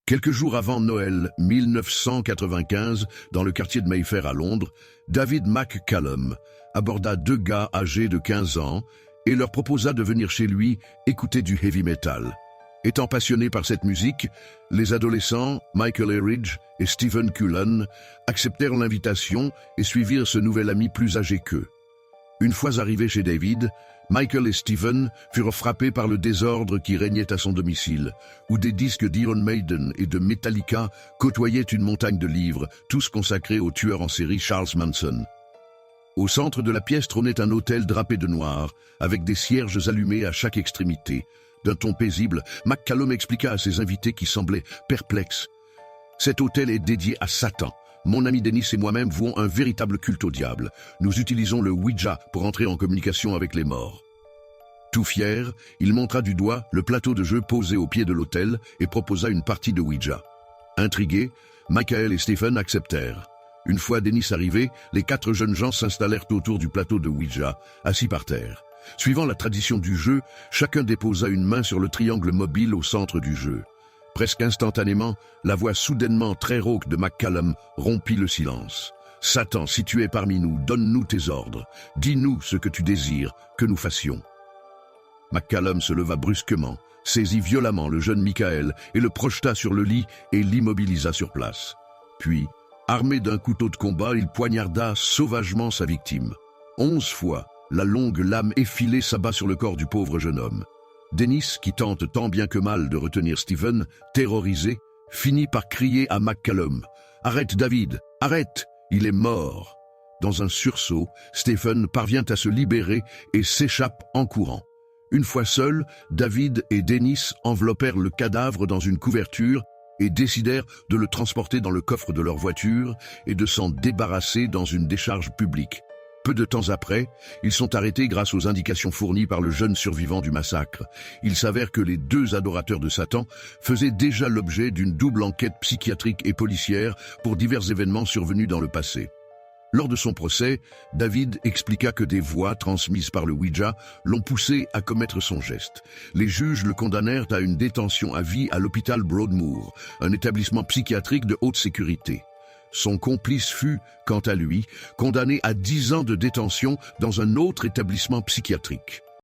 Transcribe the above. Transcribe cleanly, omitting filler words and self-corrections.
Quelques jours avant Noël 1995, dans le quartier de Mayfair à Londres, David McCallum aborda deux gars âgés de 15 ans et leur proposa de venir chez lui écouter du heavy metal. Étant passionnés par cette musique, les adolescents, Michael Eridge et Stephen Cullen, acceptèrent l'invitation et suivirent ce nouvel ami plus âgé qu'eux. Une fois arrivés chez David, Michael et Stephen furent frappés par le désordre qui régnait à son domicile, où des disques d'Iron Maiden et de Metallica côtoyaient une montagne de livres, tous consacrés au tueur en série Charles Manson. Au centre de la pièce trônait un autel drapé de noir, avec des cierges allumés à chaque extrémité. D'un ton paisible, McCallum expliqua à ses invités qui semblaient perplexes. « Cet autel est dédié à Satan. Mon ami Dennis et moi-même vouons un véritable culte au diable. Nous utilisons le Ouija pour entrer en communication avec les morts. » Tout fier, il montra du doigt le plateau de jeu posé au pied de l'autel et proposa une partie de Ouija. Intrigués, Michael et Stephen acceptèrent. Une fois Dennis arrivé, les 4 jeunes gens s'installèrent autour du plateau de Ouija, assis par terre. Suivant la tradition du jeu, chacun déposa une main sur le triangle mobile au centre du jeu. Presque instantanément, la voix soudainement très rauque de McCallum rompit le silence. « Satan, si tu es parmi nous, donne-nous tes ordres. Dis-nous ce que tu désires que nous fassions. » McCallum se leva brusquement, saisit violemment le jeune Michael et le projeta sur le lit et l'immobilisa sur place. Puis, armé d'un couteau de combat, il poignarda sauvagement sa victime. 11 fois, la longue lame effilée s'abat sur le corps du pauvre jeune homme. Dennis, qui tente tant bien que mal de retenir Stephen, terrorisé, finit par crier à McCallum « Arrête David, arrête, il est mort !» Dans un sursaut, Stephen parvient à se libérer et s'échappe en courant. Une fois seuls, David et Dennis enveloppèrent le cadavre dans une couverture et décidèrent de le transporter dans le coffre de leur voiture et de s'en débarrasser dans une décharge publique. Peu de temps après, ils sont arrêtés grâce aux indications fournies par le jeune survivant du massacre. Il s'avère que les 2 adorateurs de Satan faisaient déjà l'objet d'une double enquête psychiatrique et policière pour divers événements survenus dans le passé. Lors de son procès, David expliqua que des voix transmises par le Ouija l'ont poussé à commettre son geste. Les juges le condamnèrent à une détention à vie à l'hôpital Broadmoor, un établissement psychiatrique de haute sécurité. Son complice fut, quant à lui, condamné à 10 ans de détention dans un autre établissement psychiatrique.